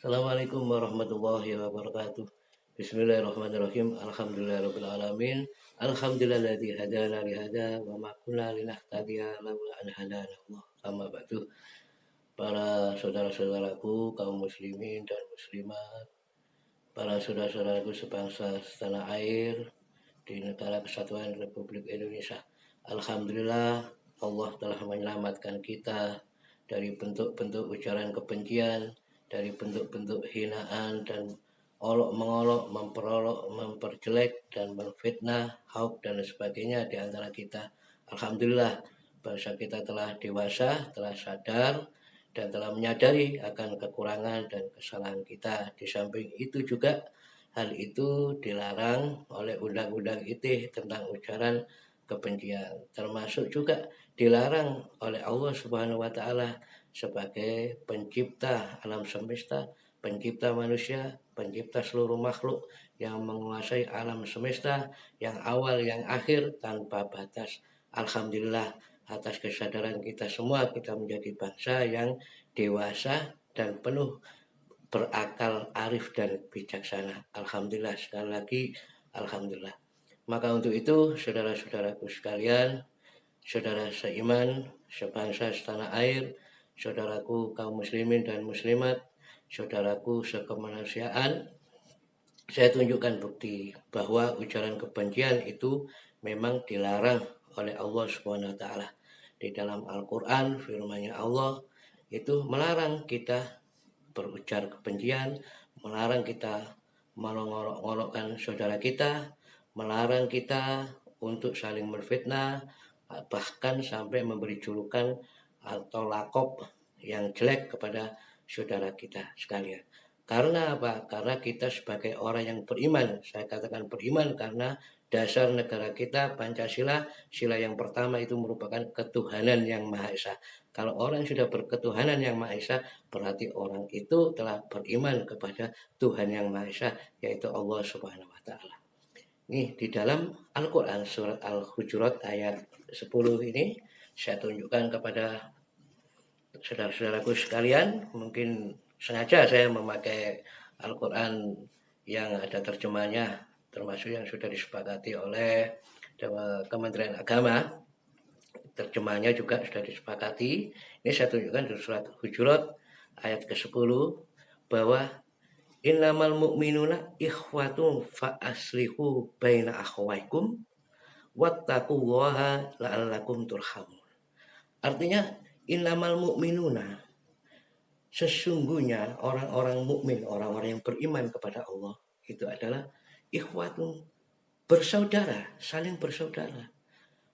Assalamualaikum warahmatullahi wabarakatuh. Bismillahirrahmanirrahim. Alhamdulillahirabbil alamin. Alhamdulillahilladzi hadana li hada wa ma kunna linahtadiya laula an hadana Allah. Amma ba'du. Para saudara-saudaraku kaum muslimin dan muslimat, para saudara-saudaraku sebangsa setanah air di negara kesatuan Republik Indonesia. Alhamdulillah Allah telah menyelamatkan kita dari bentuk-bentuk ujaran kebencian, dari bentuk-bentuk hinaan dan olok-mengolok, memperolok, memperjelek dan menfitnah, hauk dan sebagainya di antara kita. Alhamdulillah bangsa kita telah dewasa, telah sadar dan telah menyadari akan kekurangan dan kesalahan kita. Di samping itu juga hal itu dilarang oleh Undang-Undang ITE tentang ujaran kebencian, termasuk juga dilarang oleh Allah Subhanahu wa taala sebagai pencipta alam semesta, pencipta manusia, pencipta seluruh makhluk yang menguasai alam semesta, yang awal yang akhir tanpa batas. Alhamdulillah atas kesadaran kita semua, kita menjadi bangsa yang dewasa dan penuh berakal, arif dan bijaksana. Alhamdulillah, sekali lagi alhamdulillah. Maka untuk itu saudara-saudaraku sekalian, saudara seiman, sebangsa setanah air, saudaraku kaum muslimin dan muslimat, saudaraku sekemanusiaan, saya tunjukkan bukti bahwa ujaran kebencian itu memang dilarang oleh Allah Subhanahu wa taala. Di dalam Al-Qur'an firman-Nya Allah itu melarang kita berujar kebencian, melarang kita mengolok-olokkan saudara kita, melarang kita untuk saling menfitnah, bahkan sampai memberi julukan atau lakop yang jelek kepada saudara kita sekalian. Karena apa? Karena kita sebagai orang yang beriman, saya katakan beriman karena dasar negara kita Pancasila, sila yang pertama itu merupakan ketuhanan yang Maha Esa. Kalau orang sudah berketuhanan yang Maha Esa, berarti orang itu telah beriman kepada Tuhan yang Maha Esa, yaitu Allah Subhanahu wa taala. Ini di dalam Al-Qur'an surat Al-Hujurat ayat 10 ini saya tunjukkan kepada saudara-saudaraku sekalian. Mungkin sengaja saya memakai Al-Qur'an yang ada terjemahnya, termasuk yang sudah disepakati oleh Kementerian Agama. Terjemahnya juga sudah disepakati. Ini saya tunjukkan di surat Hujurat ayat ke-10 bahwa innamal mu'minuna ikhwatun fa aslihu baina akhwaikum wattaqullaha la'allakum turhamun. Artinya innamal mu'minuna, sesungguhnya orang-orang mukmin, orang-orang yang beriman kepada Allah itu adalah ikhwatun, bersaudara, saling bersaudara.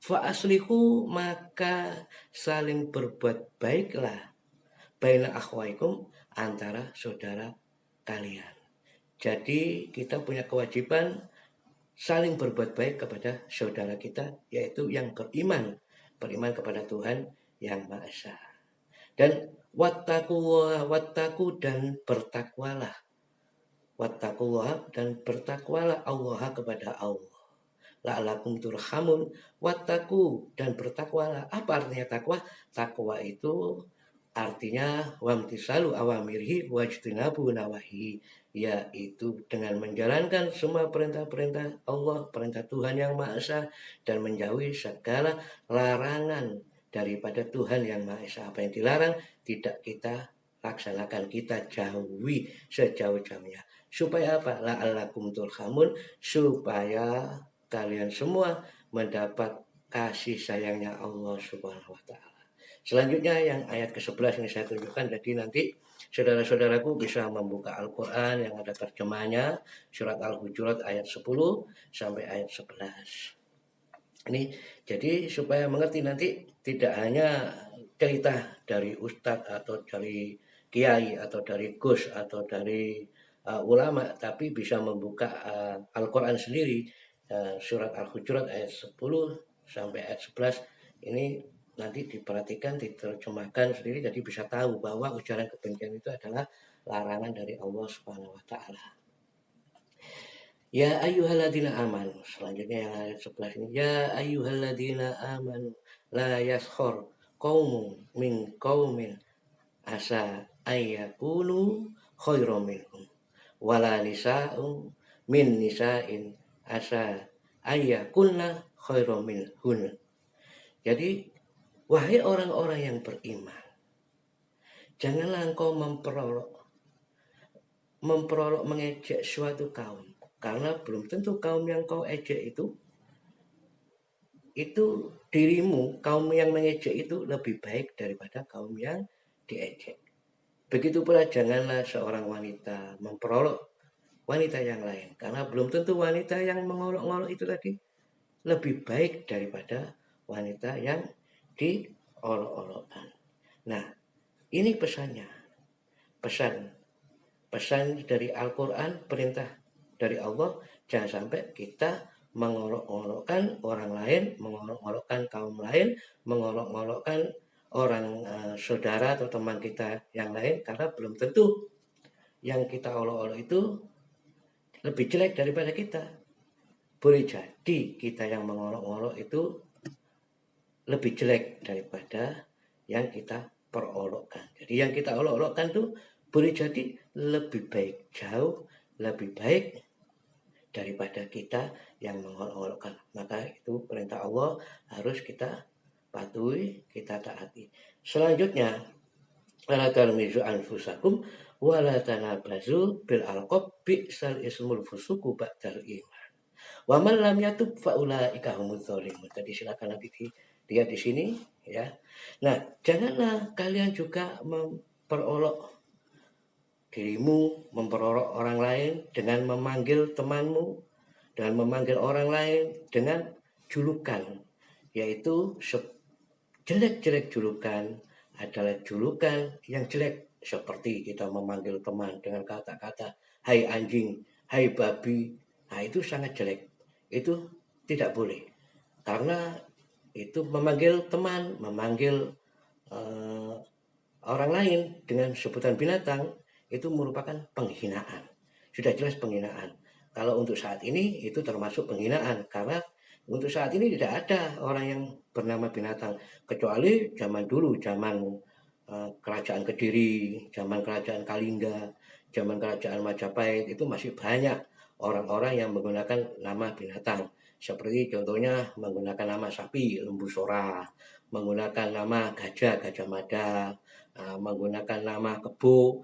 Fa aslihu, maka saling berbuat baiklah baina akhwaikum, antara saudara kalian. Jadi kita punya kewajiban saling berbuat baik kepada saudara kita, yaitu yang beriman kepada Tuhan yang Maha Esa. Dan wattaku dan bertakwalah. Wattaqullaha dan bertakwalah Allah kepada Allah. La'alakum turhamun. Wattaku dan bertakwalah. Apa artinya takwa? Takwa itu artinya wamtisalu awamirhi wajtinabu nawahi, yaitu dengan menjalankan semua perintah-perintah Allah, perintah Tuhan yang Maha Esa, dan menjauhi segala larangan daripada Tuhan yang Maha Esa. Apa yang dilarang tidak kita laksanakan, kita jauhi sejauh-jauhnya. Supaya apa? La'allakum turhamun, supaya kalian semua mendapat kasih sayangnya Allah Subhanahu wa taala. Selanjutnya yang ayat ke-11 ini saya tunjukkan, jadi nanti saudara-saudaraku bisa membuka Al-Qur'an yang ada terjemahnya, surat Al-Hujurat ayat 10 sampai ayat 11. Ini jadi supaya mengerti, nanti tidak hanya cerita dari ustadz atau dari kiai atau dari gus atau dari ulama, tapi bisa membuka Al-Qur'an sendiri, surat Al-Hujurat ayat 10 sampai ayat 11 ini nanti diperhatikan, diterjemahkan sendiri, jadi bisa tahu bahwa ujaran kebencian itu adalah larangan dari Allah Subhanahu wa taala. Ya ayyuhalladzina amanu, selanjutnya yang ayat 11 ini, ya ayyuhalladzina amanu la yaskhur qaumun min qaumin asa ayyakunu khairum minhum wala nisa'un min nisa'in asa ayyakunna khairum minhun. Jadi wahai orang-orang yang beriman, janganlah engkau memperolok mengejek suatu kaum, karena belum tentu kaum yang kau ejek itu dirimu, kaum yang mengejek itu lebih baik daripada kaum yang diejek. Begitu pula janganlah seorang wanita memperolok wanita yang lain, karena belum tentu wanita yang mengolok-olok itu tadi lebih baik daripada wanita yang diolok-olokkan. Nah, ini pesannya. Pesan dari Al-Quran, perintah dari Allah, jangan sampai kita mengolok-olokkan orang lain, mengolok-olokkan kaum lain, mengolok-olokkan orang saudara atau teman kita yang lain, karena belum tentu yang kita olok-olok itu lebih jelek daripada kita. Boleh jadi kita yang mengolok-olok itu lebih jelek daripada yang kita perolokkan. Jadi yang kita olok-olokkan tuh boleh jadi lebih baik, jauh lebih baik daripada kita yang mengolok-olokkan. Maka itu perintah Allah harus kita patuhi, kita taati. Selanjutnya, wala talmizu anfusakum wala tanabazu bil alqab bi'sal ismul fusuku ba'dal iman. Wa man lam yatub fa ulaika humudz zalimun. Tadi silakan nanti lihat di sini ya. Nah, janganlah kalian juga memperolok dirimu, memperolok orang lain dengan memanggil temanmu, dengan memanggil orang lain dengan julukan, yaitu jelek-jelek julukan adalah julukan yang jelek, seperti kita memanggil teman dengan kata-kata hai anjing, hai babi. Nah, itu sangat jelek. Itu tidak boleh, karena itu memanggil teman, memanggil orang lain dengan sebutan binatang itu merupakan penghinaan. Sudah jelas penghinaan. Kalau untuk saat ini itu termasuk penghinaan, karena untuk saat ini tidak ada orang yang bernama binatang, kecuali zaman dulu, zaman kerajaan Kediri, zaman kerajaan Kalingga, zaman kerajaan Majapahit, itu masih banyak orang-orang yang menggunakan nama binatang. Seperti contohnya menggunakan nama sapi, lembu sora, menggunakan nama gajah, gajah mada, menggunakan nama kebo,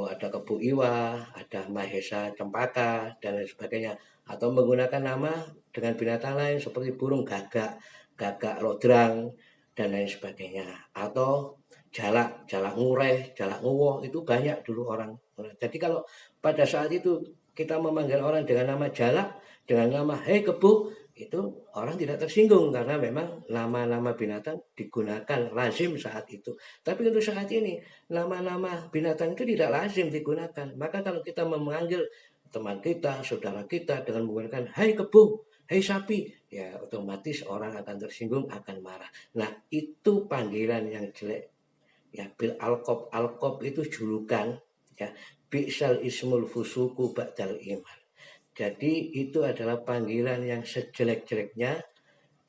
ada kebo iwa, ada mahesa cempaka, dan lain sebagainya. Atau menggunakan nama dengan binatang lain seperti burung gagak, gagak lodrang, dan lain sebagainya. Atau jalak ngureh, jalak nguwoh, itu banyak dulu orang. Jadi kalau pada saat itu kita memanggil orang dengan nama jalak, dengan nama hei kebo, itu orang tidak tersinggung karena memang nama-nama binatang digunakan lazim saat itu. Tapi untuk saat ini nama-nama binatang itu tidak lazim digunakan. Maka kalau kita memanggil teman kita, saudara kita dengan menggunakan hai kebo, hai sapi, ya otomatis orang akan tersinggung, akan marah. Nah, itu panggilan yang jelek. Ya, bil alqab itu julukan, ya. Bi'sal ismul fusuku ba'dal iman. Jadi itu adalah panggilan yang sejelek-jeleknya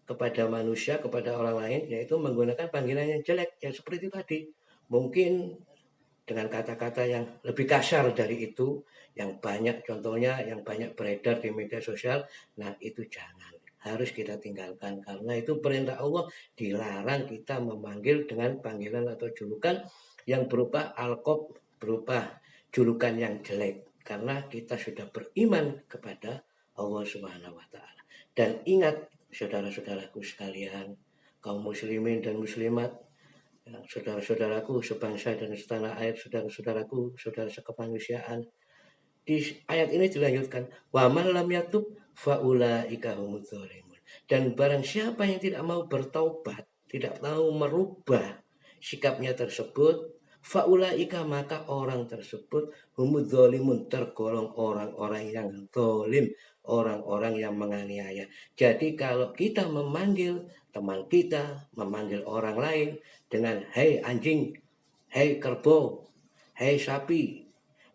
kepada manusia, kepada orang lain, yaitu menggunakan panggilan yang jelek, yang seperti tadi. Mungkin dengan kata-kata yang lebih kasar dari itu, yang banyak contohnya, yang banyak beredar di media sosial. Nah, itu jangan, harus kita tinggalkan, karena itu perintah Allah, dilarang kita memanggil dengan panggilan atau julukan yang berupa alqab, berupa julukan yang jelek, karena kita sudah beriman kepada Allah Subhanahu wa taala. Dan ingat saudara-saudaraku sekalian, kaum muslimin dan muslimat, saudara-saudaraku sebangsa dan setanah air, saudara-saudaraku, saudara sekemanusiaan. Di ayat ini dilanjutkan, wa man lam yatub faulaika humudz zalimun. Dan barang siapa yang tidak mau bertaubat, tidak mau merubah sikapnya tersebut, faulaika, maka orang tersebut humudz zalimun, tergolong orang-orang yang zalim, orang-orang yang menganiaya. Jadi kalau kita memanggil teman kita, memanggil orang lain dengan hei anjing, hei kerbau, hei sapi,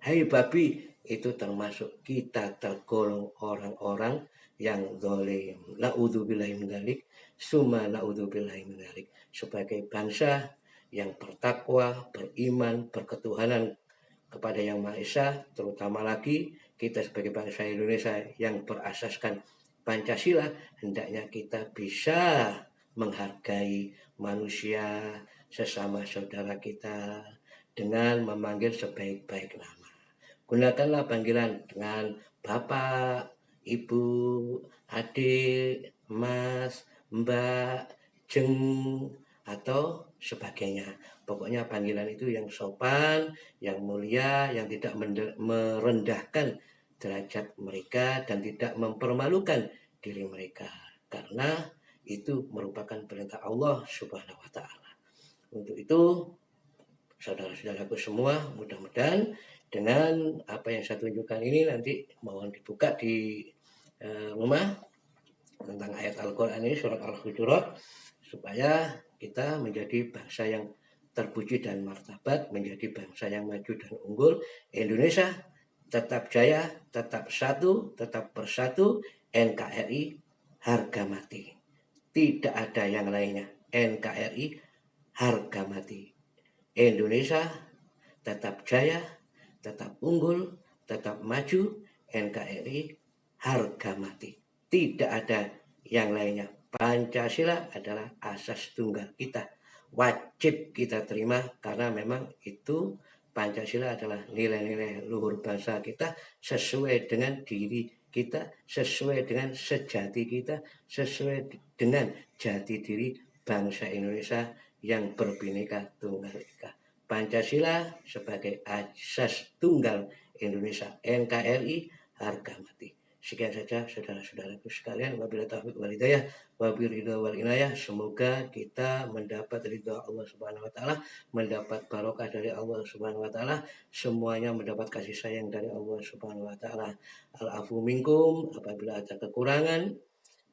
hei babi, itu termasuk kita tergolong orang-orang yang zalim. Na'udzubillahi min dzalik, summa na'udzubillahi min dzalik. Sebagai bangsa yang bertakwa, beriman, berketuhanan kepada Yang Maha Esa, terutama lagi kita sebagai bangsa Indonesia yang berasaskan Pancasila, hendaknya kita bisa menghargai manusia sesama saudara kita dengan memanggil sebaik-baik nama. Gunakanlah panggilan dengan Bapak, Ibu, Adik, Mas, Mbak, Jeng, atau sebagainya. Pokoknya panggilan itu yang sopan, yang mulia, yang tidak merendahkan derajat mereka dan tidak mempermalukan diri mereka. Karena itu merupakan perintah Allah Subhanahu wa taala. Untuk itu, saudara-saudaraku semua, mudah-mudahan dengan apa yang saya tunjukkan ini nanti mohon dibuka di rumah tentang ayat Al-Quran ini, surat Al-Hujurat, supaya kita menjadi bangsa yang terpuji dan martabat, menjadi bangsa yang maju dan unggul. Indonesia tetap jaya, tetap satu, tetap bersatu. NKRI harga mati, tidak ada yang lainnya. NKRI harga mati. Indonesia tetap jaya, tetap unggul, tetap maju. NKRI harga mati, tidak ada yang lainnya. Pancasila adalah asas tunggal kita, wajib kita terima karena memang itu Pancasila adalah nilai-nilai luhur bangsa kita, sesuai dengan diri kita, sesuai dengan sejati kita, sesuai dengan jati diri bangsa Indonesia yang berbineka tunggal ika. Pancasila sebagai asas tunggal Indonesia, NKRI harga mati. Sekian saja saudara-saudaraku sekalian. Wabillahi taufiq wal hidayah, wabillahi ridha wal inayah. Semoga kita mendapat ridha Allah Subhanahu wa taala, mendapat barokah dari Allah Subhanahu wa taala, semuanya mendapat kasih sayang dari Allah Subhanahu wa taala. Al-afu minkum, apabila ada kekurangan,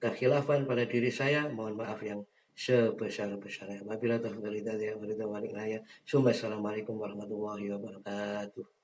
kekhilafan pada diri saya, mohon maaf yang sebesar-besarnya. Wabillahi taufiq wal hidayah, wabillahi taufiq wal hidayah. Assalamualaikum warahmatullahi wabarakatuh.